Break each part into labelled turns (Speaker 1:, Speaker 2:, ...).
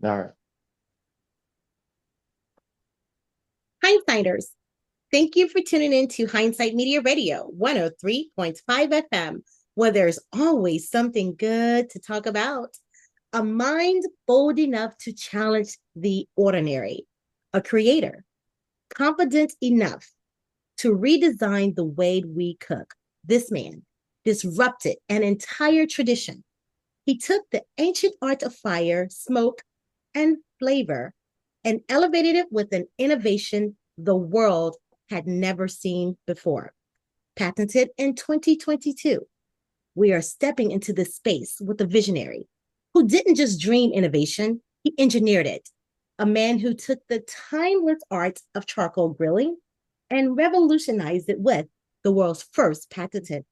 Speaker 1: All right.
Speaker 2: Hindsighters, thank you for tuning in to Hindsight Media Radio 103.5 FM, where there's always something good to talk about. A mind bold enough to challenge the ordinary, a creator confident enough to redesign the way we cook. This man disrupted an entire tradition. He took the ancient art of fire, smoke, and flavor and elevated it with an innovation the world had never seen before. Patented in 2022, we are stepping into this space with a visionary who didn't just dream innovation, he engineered it. A man who took the timeless art of charcoal grilling and revolutionized it with the world's first patented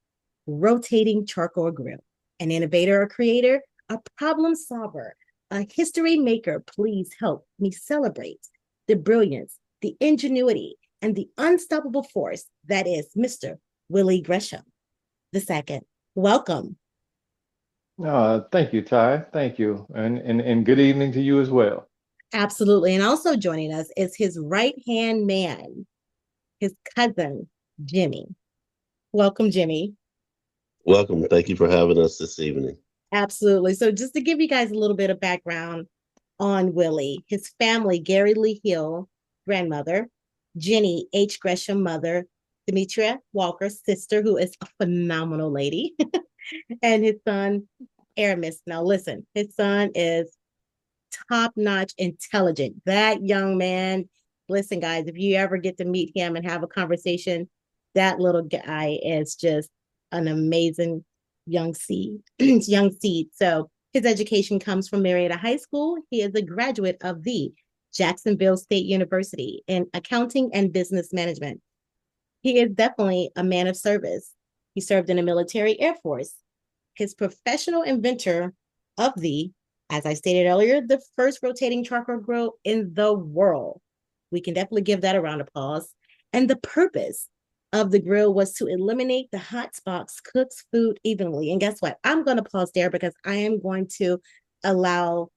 Speaker 2: rotating charcoal grill. An innovator, a creator, a problem solver, a history maker. Please help me celebrate the brilliance, the ingenuity, and the unstoppable force that is Mr. Willie Gresham the second. Welcome.
Speaker 1: Thank you, Ty. Thank you. And good evening to you as well.
Speaker 2: Absolutely. And also joining us is his right hand man, his cousin, Jimmy. Welcome, Jimmy.
Speaker 3: Welcome. Thank you for having us this evening.
Speaker 2: Absolutely. So, just to give you guys a little bit of background on Willie, his family, Gary Lee Hill, grandmother, Jenny H. Gresham, mother, Demetria Walker, sister, who is a phenomenal lady, and his son, Aramis. Now, listen, his son is top notch intelligent. That young man, listen, guys, if you ever get to meet him and have a conversation, that little guy is just an amazing young seed. young seed. So his education comes from Marietta High School. He is a graduate of the Jacksonville State University in accounting and business management. He is definitely a man of service. He served in the military Air Force. His professional inventor of the, as I stated earlier, the first rotating charcoal grill in the world. We can definitely give that a round of applause. And the purpose of the grill was to eliminate the hot spots, cooks food evenly. And guess what? I'm going to pause there because I am going to allow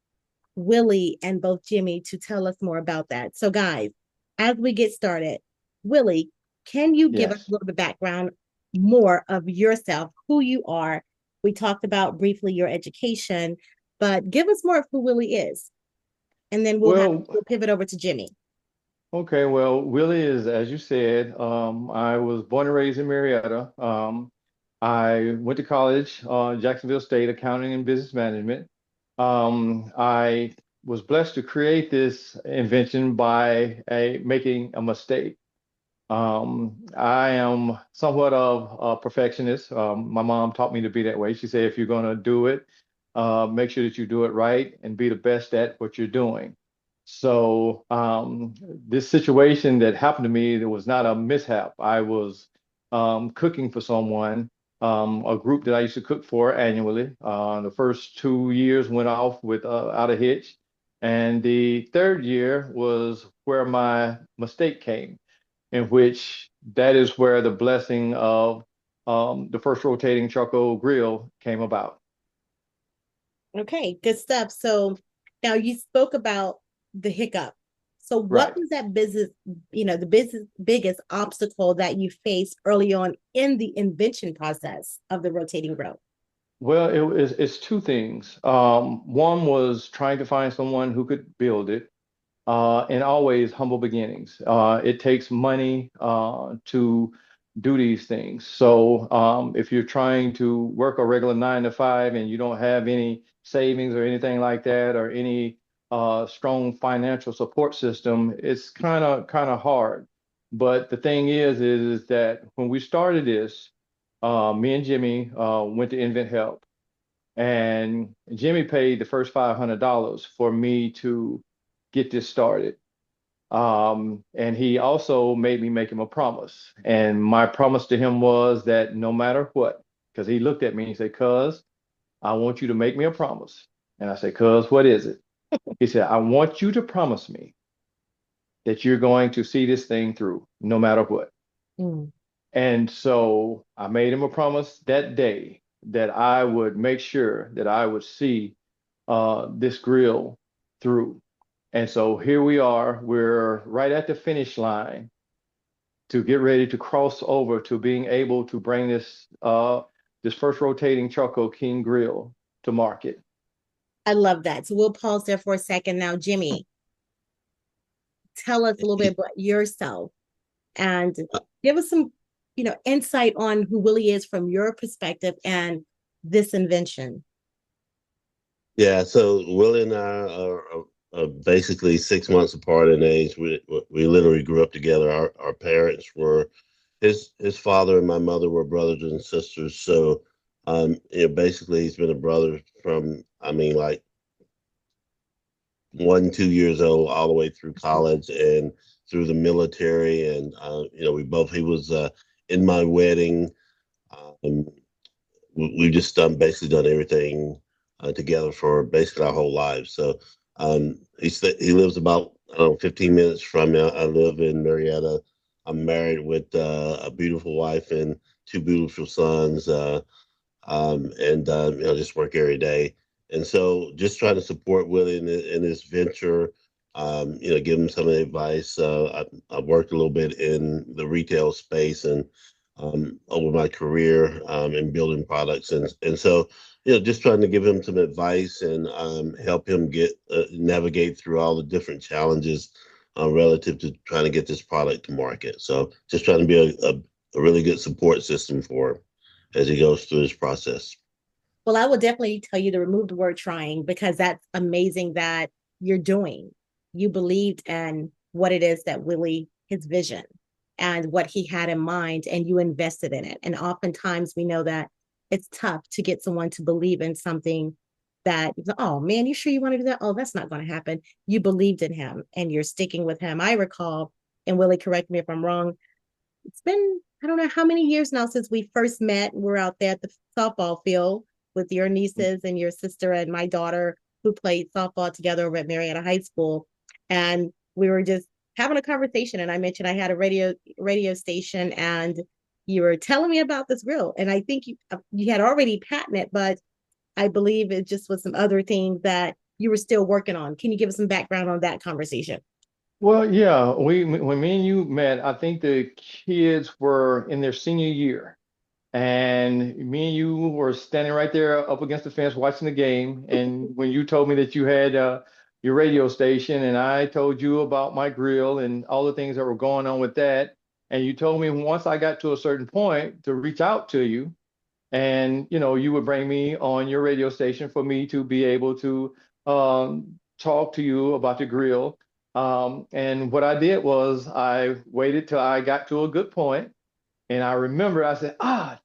Speaker 2: Willie and both Jimmy to tell us more about that. So, guys, as we get started, Willie, can you give us a
Speaker 1: Yes.
Speaker 2: little bit of background more of yourself, who you are? We talked about briefly your education, but give us more of who Willie is, and then
Speaker 1: Well,
Speaker 2: we'll pivot over to Jimmy.
Speaker 1: okay. Well, Willie is, as you said, I was born and raised in Marietta. I went to college, Jacksonville State, accounting and business management. I was blessed to create this invention by making a mistake. I am somewhat of a perfectionist. My mom taught me to be that way. She said, if you're going to do it, make sure that you do it right and be the best at what you're doing. So, this situation that happened to me, it was not a mishap. I was cooking for someone, a group that I used to cook for annually. The first 2 years went off without a hitch. And the third year was where my mistake came, in which that is where the blessing of the first rotating charcoal grill came about.
Speaker 2: Okay, good stuff. So now you spoke about the hiccup. So what
Speaker 1: Right.
Speaker 2: was that business, the business biggest obstacle that you faced early on in the invention process of the rotating grill?
Speaker 1: Well, it's two things. One was trying to find someone who could build it, and always humble beginnings. It takes money to do these things. So if you're trying to work a regular 9 to 5 and you don't have any savings or anything like that, or any strong financial support system, it's kind of hard. But the thing is that when we started this, me and Jimmy went to Invent Help, and Jimmy paid the first $500 for me to get this started. And he also made me make him a promise. And my promise to him was that no matter what, because he looked at me and he said, Cuz, I want you to make me a promise. And I said, Cuz, what is it? He said, I want you to promise me that you're going to see this thing through no matter what.
Speaker 2: Mm.
Speaker 1: And so I made him a promise that day that I would make sure that I would see this grill through. And so here we are. We're right at the finish line to get ready to cross over to being able to bring this first rotating charcoal king grill to market.
Speaker 2: I love that. So we'll pause there for a second. Now, Jimmy, tell us a little bit about yourself and give us some, insight on who Willie is from your perspective and this invention.
Speaker 3: Yeah, so Willie and I are basically 6 months apart in age. We literally grew up together. Our parents were his father and my mother were brothers and sisters. So basically he's been a brother from, I mean, like 1, 2 years old all the way through college and through the military. And he was in my wedding. Um, we've just basically done everything together for basically our whole lives. So he lives about, I don't know, 15 minutes from me. I live in Marietta. I'm married with a beautiful wife and two beautiful sons, and just work every day. And so just trying to support Willie in his venture, give him some advice. I've worked a little bit in the retail space and over my career in building products. And so, just trying to give him some advice and help him navigate through all the different challenges relative to trying to get this product to market. So just trying to be a really good support system for him as he goes through this process.
Speaker 2: Well, I will definitely tell you to remove the word trying because that's amazing that you're doing. You believed in what it is that Willie, his vision and what he had in mind, and you invested in it. And oftentimes we know that it's tough to get someone to believe in something that, oh man, you sure you want to do that? Oh, that's not going to happen. You believed in him and you're sticking with him. I recall, and Willie, correct me if I'm wrong, it's been, I don't know how many years now since we first met. We're out there at the softball field with your nieces and your sister and my daughter who played softball together over at Marietta High School. And we were just having a conversation. And I mentioned I had a radio station and you were telling me about this grill. And I think you had already patented it, but I believe it just was some other things that you were still working on. Can you give us some background on that conversation?
Speaker 1: Well, yeah, when me and you met, I think the kids were in their senior year, and me and you were standing right there up against the fence watching the game. And when you told me that you had your radio station, and I told you about my grill and all the things that were going on with that, and you told me once I got to a certain point to reach out to you, and you would bring me on your radio station for me to be able to talk to you about the grill. And what I did was I waited till I got to a good point, and I remember I said,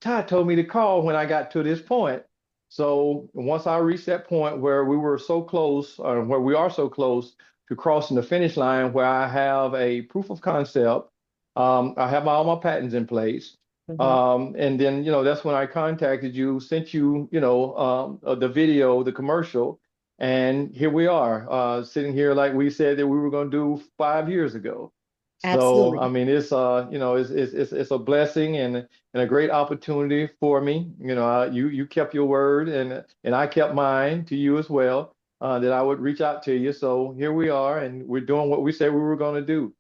Speaker 1: Todd told me to call when I got to this point. So once I reached that point where we were so close, or where we are so close to crossing the finish line, where I have a proof of concept, I have all my patents in place.
Speaker 2: Mhm.
Speaker 1: And then, that's when I contacted you, sent you, the video, the commercial, and here we are, sitting here like we said that we were going to do 5 years ago. So, I
Speaker 2: Absolutely.
Speaker 1: mean, it's a blessing and a great opportunity for me. You kept your word, and I kept mine to you as well, that I would reach out to you. So here we are, and we're doing what we said we were going to do.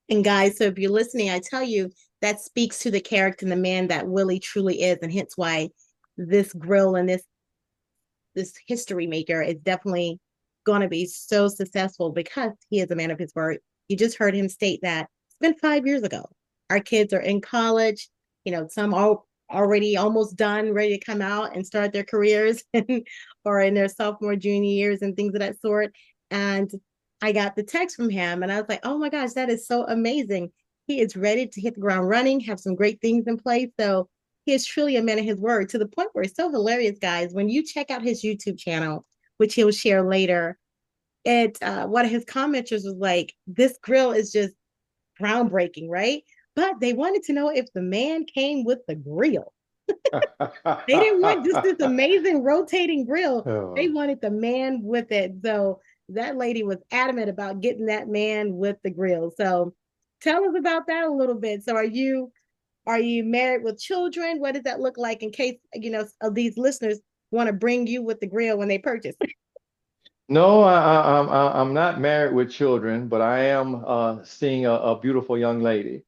Speaker 2: And guys, so if you're listening, I tell you that speaks to the character and the man that Willie truly is, and hence why this grill and this history maker is definitely going to be so successful because he is a man of his word. You just heard him state that it's been 5 years ago. Our kids are in college, some are already almost done, ready to come out and start their careers or in their sophomore, junior years and things of that sort. And I got the text from him and I was like, oh my gosh, that is so amazing. He is ready to hit the ground running, have some great things in place. So he is truly a man of his word to the point where it's so hilarious, guys. When you check out his YouTube channel, which he'll share later, one of his commenters was like, "This grill is just groundbreaking, right?" But they wanted to know if the man came with the grill. They didn't want just this amazing rotating grill. They
Speaker 1: Oh.
Speaker 2: wanted the man with it. So that lady was adamant about getting that man with the grill. So tell us about that a little bit. So are you married with children? What does that look like in case, of these listeners want to bring you with the grill when they purchase?
Speaker 1: No, I'm not married with children, but I am seeing a beautiful young lady.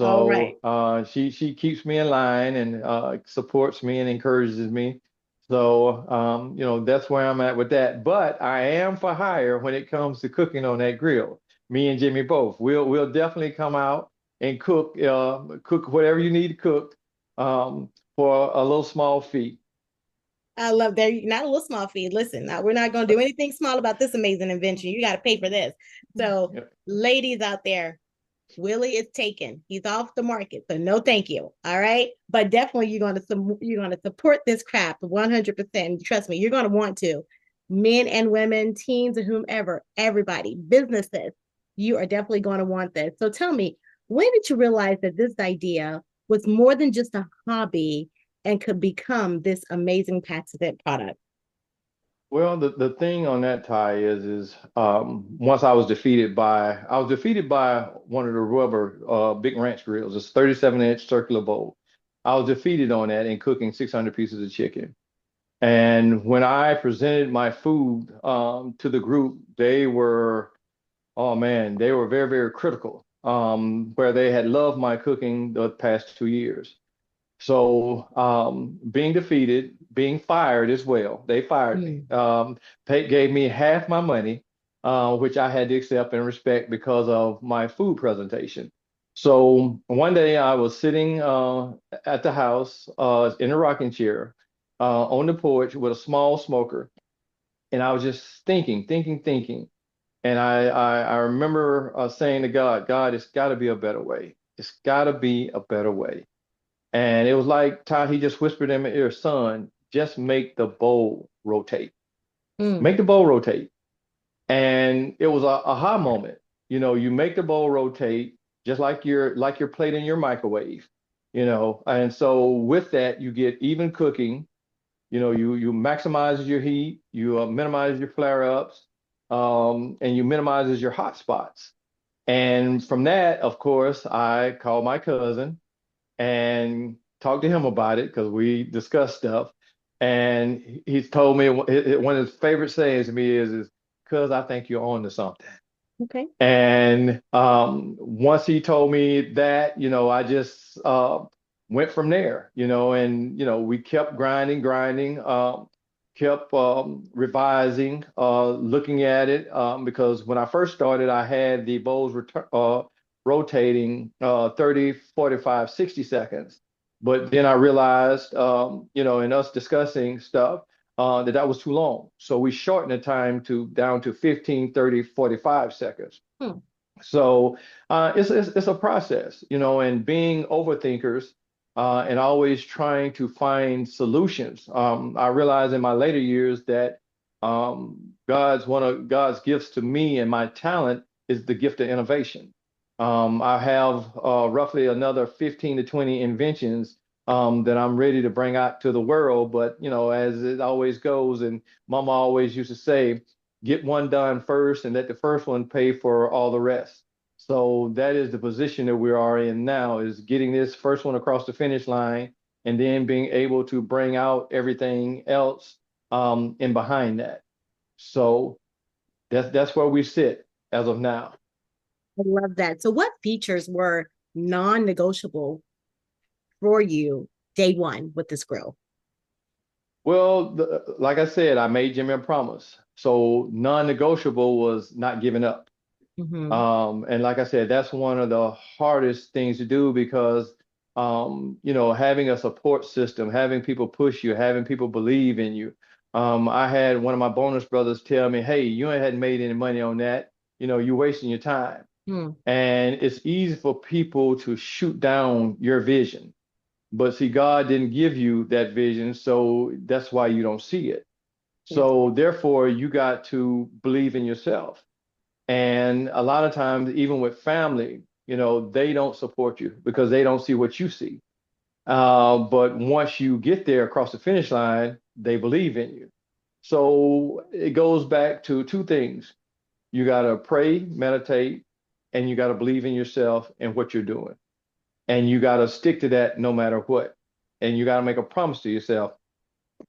Speaker 2: All right.
Speaker 1: So she keeps me in line and supports me and encourages me. So that's where I'm at with that. But I am for hire when it comes to cooking on that grill. Me and Jimmy both. We'll definitely come out and cook whatever you need to cook for a little small fee.
Speaker 2: I love that. Not a little small fee. Listen, now we're not going to do anything small about this amazing invention. You got to pay for this. So,
Speaker 1: Yeah.
Speaker 2: ladies out there, Willie is taken. He's off the market. So no thank you. All right. But definitely you're gonna support this craft 100%. Trust me, you're gonna want to. Men and women, teens and whomever, everybody, businesses, you are definitely going to want this. So tell me, when did you realize that this idea was more than just a hobby and could become this amazing patented product?
Speaker 1: Well, the thing on that tie is once I was defeated by one of the rubber big ranch grills. It's 37-inch circular bowl. I was defeated on that in cooking 600 pieces of chicken. And when I presented my food to the group, oh man, they were very, very critical. Where they had loved my cooking the past 2 years. So being defeated, being fired as well, they fired me.
Speaker 2: Mm.
Speaker 1: Gave me half my money, which I had to accept and respect because of my food presentation. So one day I was sitting at the house in a rocking chair on the porch with a small smoker, and I was just thinking. And I remember saying to God, God, it's got to be a better way. It's got to be a better way. And it was like Ty, he just whispered in my ear, son, just make the bowl rotate.
Speaker 2: Mm.
Speaker 1: Make the bowl rotate. And it was a aha moment. You make the bowl rotate just like your plate in your microwave, And so with that, you get even cooking. You maximize your heat, you minimize your flare ups, and you minimizes your hot spots. And from that, of course, I called my cousin and talked to him about it because we discussed stuff. And he's told me one of his favorite sayings to me is "Cuz I think you're on to something."
Speaker 2: Okay.
Speaker 1: And once he told me that, I just went from there, and we kept grinding, kept revising, looking at it, because when I first started, I had the bowls rotating 30, 45, 60 seconds. But then I realized, in us discussing stuff, that was too long. So we shortened the time to down to 15, 30, 45 seconds.
Speaker 2: Hmm.
Speaker 1: So it's a process, and being overthinkers and always trying to find solutions. I realized in my later years that one of God's gifts to me and my talent is the gift of innovation. I have roughly another 15 to 20 inventions that I'm ready to bring out to the world. But as it always goes, and Mama always used to say, get one done first and let the first one pay for all the rest. So that is the position that we are in now, is getting this first one across the finish line and then being able to bring out everything else in behind that. So that's where we sit as of now.
Speaker 2: I love that. So, what features were non negotiable for you day one with this grill?
Speaker 1: Well, like I said, I made Jimmy a promise. So non-negotiable was not giving up.
Speaker 2: Mm-hmm.
Speaker 1: And like I said, that's one of the hardest things to do because, having a support system, having people push you, having people believe in you. I had one of my bonus brothers tell me, "Hey, you ain't hadn't made any money on that. You're wasting your time."
Speaker 2: Hmm.
Speaker 1: And it's easy for people to shoot down your vision. But see, God didn't give you that vision, so that's why you don't see it.
Speaker 2: Yes.
Speaker 1: So therefore, you got to believe in yourself. And a lot of times, even with family, they don't support you because they don't see what you see. But once you get there across the finish line, they believe in you. So it goes back to two things. You got to pray, meditate, and you got to believe in yourself and what you're doing. And you got to stick to that no matter what. And you got to make a promise to yourself,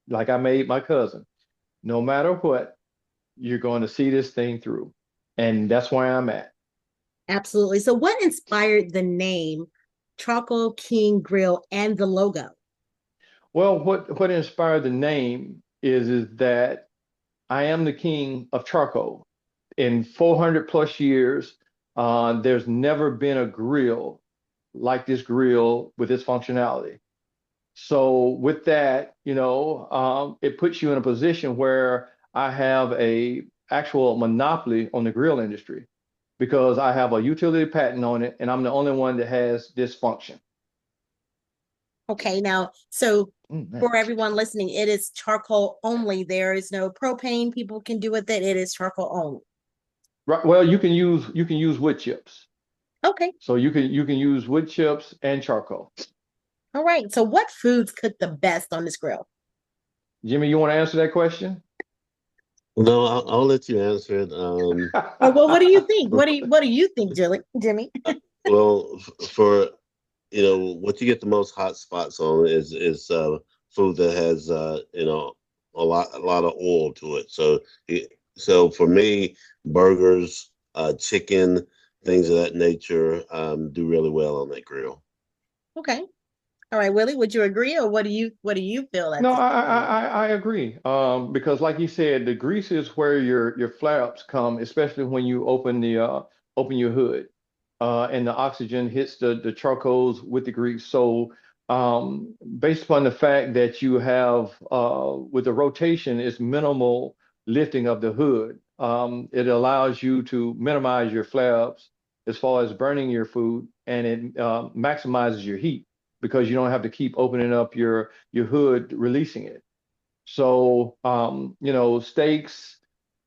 Speaker 1: like I made my cousin, no matter what, you're going to see this thing through. And that's where I'm at.
Speaker 2: Absolutely. So, what inspired the name Charcoal King Grill and the logo?
Speaker 1: Well, what inspired the name is that I am the king of charcoal. In 400 plus years, there's never been a grill like this grill with this functionality. So with that, it puts you in a position where I have a actual monopoly on the grill industry because I have a utility patent on it, and I'm the only one that has this function.
Speaker 2: Okay, now, so
Speaker 1: Man.
Speaker 2: for everyone listening, it is charcoal only. There is no propane people can do with it. It is charcoal only.
Speaker 1: Right. Well, you can use wood chips.
Speaker 2: Okay.
Speaker 1: So you can use wood chips and charcoal.
Speaker 2: All right. So, what foods cook the best on this grill?
Speaker 1: Jimmy, you want to answer that question?
Speaker 3: No, I'll let you answer it.
Speaker 2: Well, what do you think? What do you think, Jimmy?
Speaker 3: Well, for what you get the most hot spots on is food that has a lot of oil to it. So for me, burgers, chicken, things of that nature do really well on that grill.
Speaker 2: Okay. All right, Willie, would you agree, or what do you feel
Speaker 1: No,
Speaker 2: that's
Speaker 1: I agree. Because like you said, the grease is where your flare-ups come, especially when you open your hood, and the oxygen hits the charcoals with the grease. So, based upon the fact that you have with the rotation, it's minimal lifting of the hood. It allows you to minimize your flare-ups as far as burning your food, and it maximizes your heat because you don't have to keep opening up your hood, releasing it. So, steaks,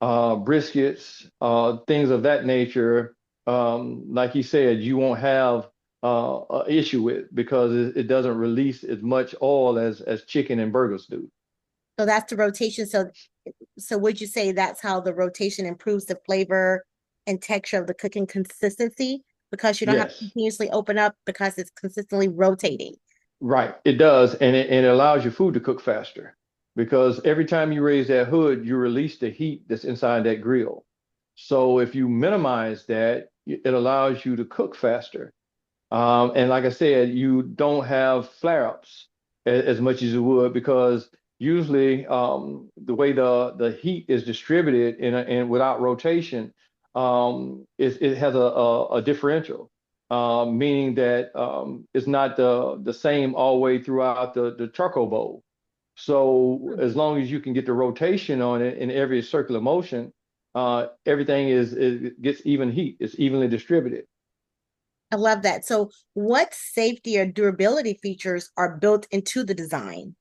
Speaker 1: briskets, things of that nature, like you said, you won't have an issue with because it doesn't release as much oil as chicken and burgers do.
Speaker 2: so that's the rotation. So would you say that's how the rotation improves the flavor and texture of the cooking consistency because you don't have to
Speaker 1: Yes,
Speaker 2: continuously open up because it's consistently rotating?
Speaker 1: right. It does, and it allows your food to cook faster because every time you raise that hood, you release the heat that's inside that grill. So if you minimize that, it allows you to cook faster. And like I said, you don't have flare-ups as much as you would because usually the way the heat is distributed in without rotation, it has a differential, meaning that it's not the same all the way throughout the charcoal bowl. So
Speaker 2: Hmm.
Speaker 1: as long as you can get the rotation on it in every circular motion, everything it gets even heat. It's evenly distributed.
Speaker 2: I love that. So what safety or durability features are built into the design?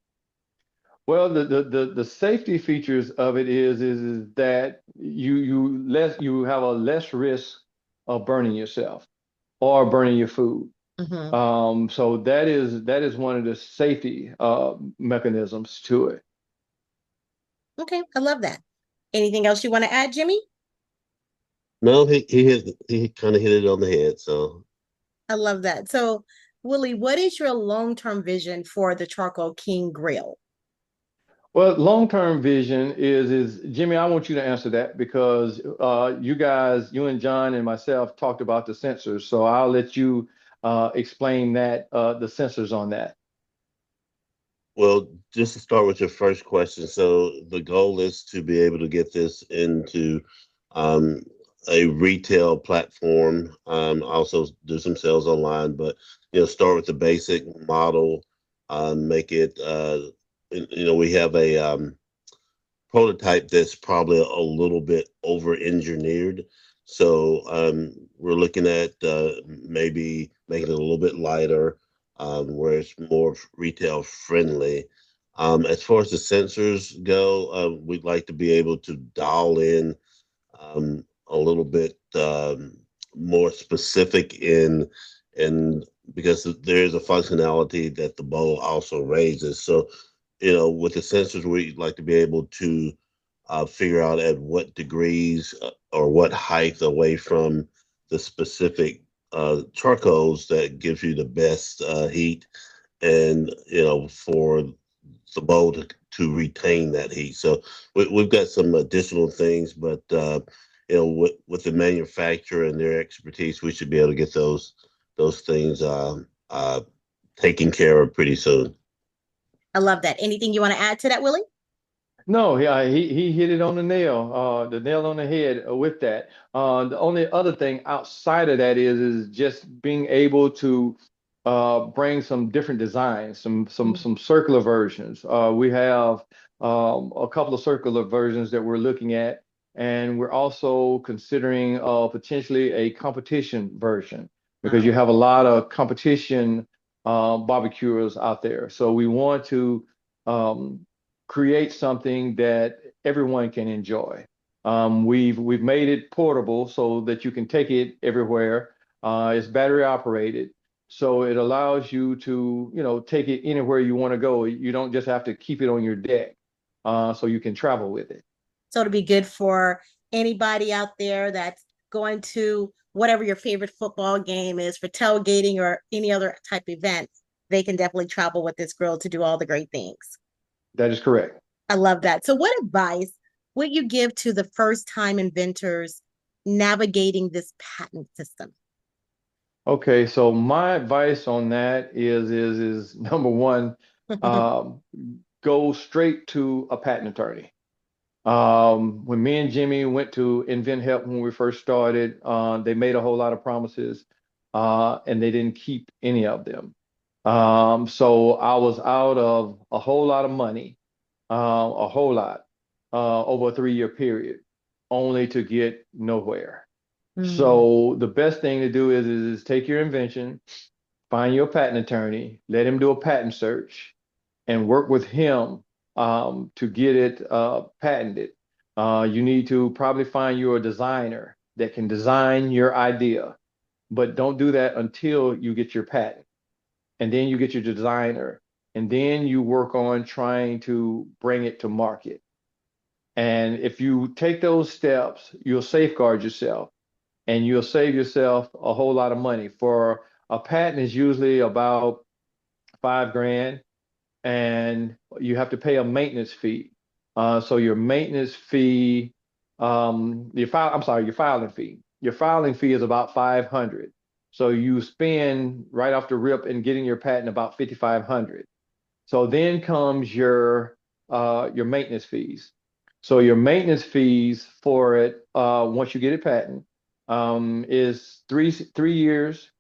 Speaker 1: Well, the safety features of it is that you have a less risk of burning yourself or burning your food.
Speaker 2: Hmm.
Speaker 1: So that is one of the safety mechanisms to it.
Speaker 2: Okay, I love that. Anything else you want to add, Jimmy?
Speaker 3: No, he kind of hit it on the head. So
Speaker 2: I love that. So, Willie, what is your long-term vision for the Charcoal King Grill?
Speaker 1: Well, long-term vision is Jimmy, I want you to answer that because you and John and myself talked about the sensors. So I'll let you explain that the sensors on that.
Speaker 3: Well, just to start with your first question, so the goal is to be able to get this into um, a retail platform, also do some sales online, but start with the basic model, make it. We have a prototype that's probably a little bit over engineered. So we're looking at maybe making it a little bit lighter, where it's more retail friendly. As far as the sensors go, we'd like to be able to dial in a little bit more specific in because there is a functionality that the bowl also raises. So with the sensors, we'd like to be able to figure out at what degrees or what height away from the specific charcoals that gives you the best heat, and for the bowl to retain that heat. So we've got some additional things, but with the manufacturer and their expertise, we should be able to get those things taken care of pretty soon.
Speaker 2: I love that. Anything you want to add to that, Willie?
Speaker 1: No, yeah, he hit it on the nail on the head with that. The only other thing outside of that is just being able to bring some different designs, some circular versions. We have a couple of circular versions that we're looking at, and we're also considering potentially a competition version because you have a lot of competition barbecuers out there. So we want to create something that everyone can enjoy. We've made it portable so that you can take it everywhere. It's battery operated, so it allows you to, take it anywhere you want to go. You don't just have to keep it on your deck, so you can travel with it.
Speaker 2: So it'll be good for anybody out there that's going to whatever your favorite football game is for tailgating or any other type of event. They can definitely travel with this grill to do all the great things.
Speaker 1: That is correct.
Speaker 2: I love that. So what advice would you give to the first time inventors navigating this patent system?
Speaker 1: Okay, so my advice on that is number one, um, go straight to a patent attorney. When me and Jimmy went to Invent Help when we first started, they made a whole lot of promises, and they didn't keep any of them. So I was out of a whole lot of money, a whole lot, over a 3-year period, only to get nowhere. So the best thing to do is take your invention, find your patent attorney, let him do a patent search, and work with him to get it patented. You need to probably find you a designer that can design your idea, but don't do that until you get your patent. And then you get your designer, and then you work on trying to bring it to market. And if you take those steps, you'll safeguard yourself and you'll save yourself a whole lot of money. For a patent is usually about 5 grand, and you have to pay a maintenance fee. So your maintenance fee, your filing fee. Your filing fee is about 500. So you spend right off the rip in getting your patent about 5,500. So then comes your maintenance fees. So your maintenance fees for it, once you get it patent, is three years,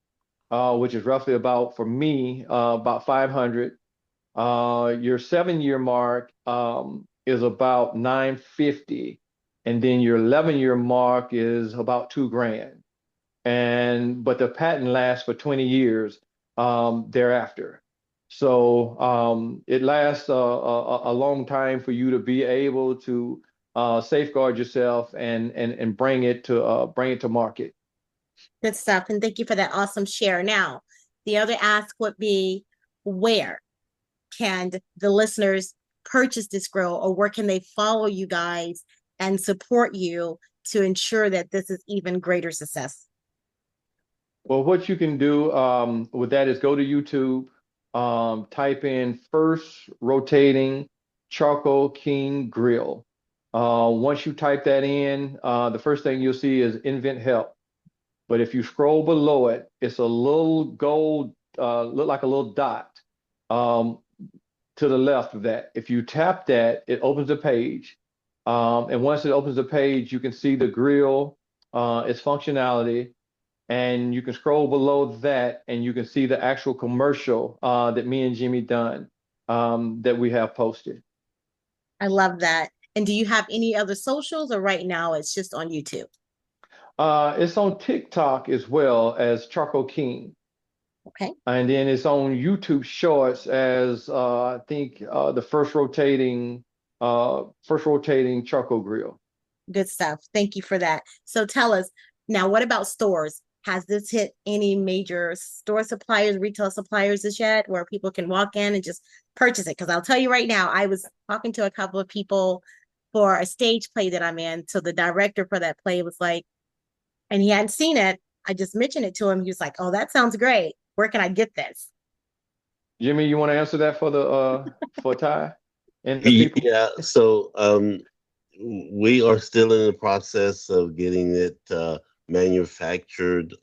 Speaker 1: which is roughly about, for me, about 500. Your 7-year mark is about 950, and then your 11-year mark is about 2 grand. But the patent lasts for 20 years thereafter. So it lasts a long time for you to be able to safeguard yourself and bring it to market.
Speaker 2: Good stuff. And thank you for that awesome share. Now, the other ask would be, where can the listeners purchase this grill, or where can they follow you guys and support you to ensure that this is even greater success?
Speaker 1: Well, what you can do with that is go to YouTube, type in first rotating charcoal king grill. Once you type that in, the first thing you'll see is invent help. But if you scroll below it, it's a little gold, look like a little dot um, to the left of that. If you tap that, it opens a page. And once it opens the page, you can see the grill, its functionality, and you can scroll below that and you can see the actual commercial that me and Jimmy done, that we have posted.
Speaker 2: I love that. And do you have any other socials, or right now it's just on YouTube?
Speaker 1: It's on TikTok as well as Charcoal King.
Speaker 2: Okay.
Speaker 1: And then it's on YouTube Shorts as I think the first rotating charcoal grill.
Speaker 2: Good stuff. Thank you for that. So tell us now, what about stores? Has this hit any major store suppliers, retail suppliers as yet, where people can walk in and just purchase it? Because I'll tell you right now, I was talking to a couple of people for a stage play that I'm in. So the director for that play was like, and he hadn't seen it. I just mentioned it to him. He was like, "Oh, that sounds great. Where can I get this?"
Speaker 1: Jimmy, you want to answer that for Ty? and the people?
Speaker 3: Yeah, so we are still in the process of getting it manufactured.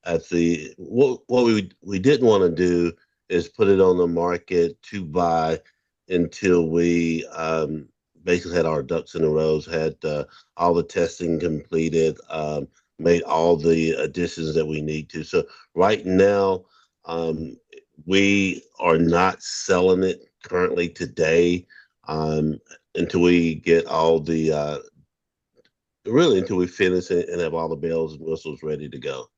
Speaker 3: At the what we didn't want to do is put it on the market to buy until we basically had our ducks in a row, had all the testing completed, made all the additions that we need to. So right now, um, we are not selling it currently today, um, until we get all the really until we finish it and have all the bells and whistles ready to go.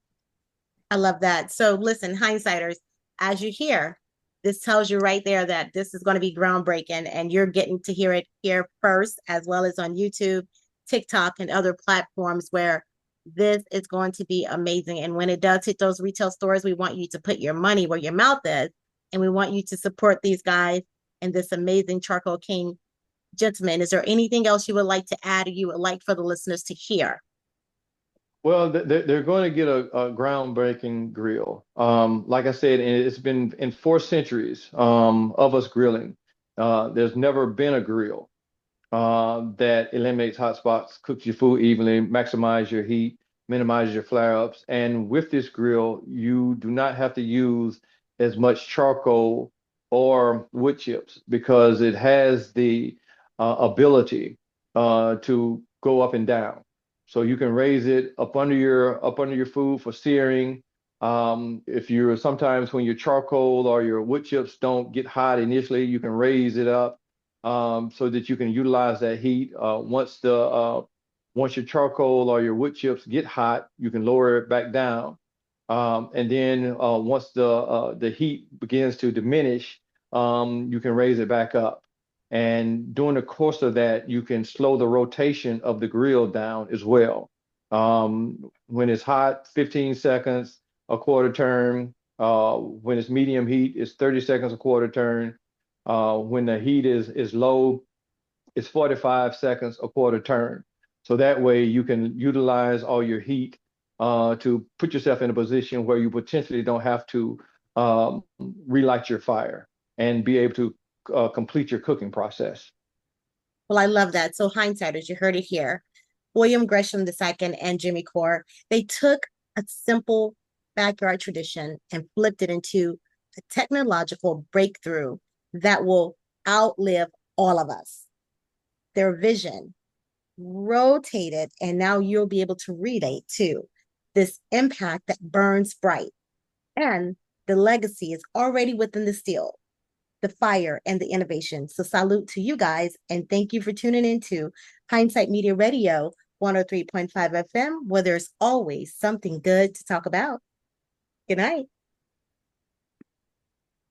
Speaker 2: I love that. So listen, hindsighters, as you hear, this tells you right there that this is going to be groundbreaking and you're getting to hear it here first, as well as on YouTube, TikTok, and other platforms where this is going to be amazing. And when it does hit those retail stores, we want you to put your money where your mouth is. And we want you to support these guys and this amazing Charcoal King gentleman. Is there anything else you would like to add or you would like for the listeners to hear?
Speaker 1: Well, they're going to get a groundbreaking grill. Like I said, and it's been in 4 centuries of us grilling. There's never been a grill that eliminates hot spots, cooks your food evenly, maximize your heat, minimizes your flare-ups. And with this grill, you do not have to use as much charcoal or wood chips because it has the ability to go up and down. So you can raise it up under your food for searing. If you're sometimes when your charcoal or your wood chips don't get hot initially, you can raise it up so that you can utilize that heat. Once your charcoal or your wood chips get hot, you can lower it back down. And then once the heat begins to diminish, you can raise it back up. And during the course of that, you can slow the rotation of the grill down as well. When it's hot, 15 seconds, a quarter turn. When it's medium heat, it's 30 seconds, a quarter turn. When the heat is low, it's 45 seconds, a quarter turn. So that way you can utilize all your heat to put yourself in a position where you potentially don't have to relight your fire and be able to complete your cooking process.
Speaker 2: Well, I love that. So, hindsighters, you heard it here. William Gresham II and Jimmy Core, they took a simple backyard tradition and flipped it into a technological breakthrough that will outlive all of us. Their vision rotated, and now you'll be able to relate to this impact that burns bright. And the legacy is already within the steel, the fire, and the innovation. So salute to you guys, and thank you for tuning into Hindsight Media Radio 103.5 FM, where there's always something good to talk about. Good night.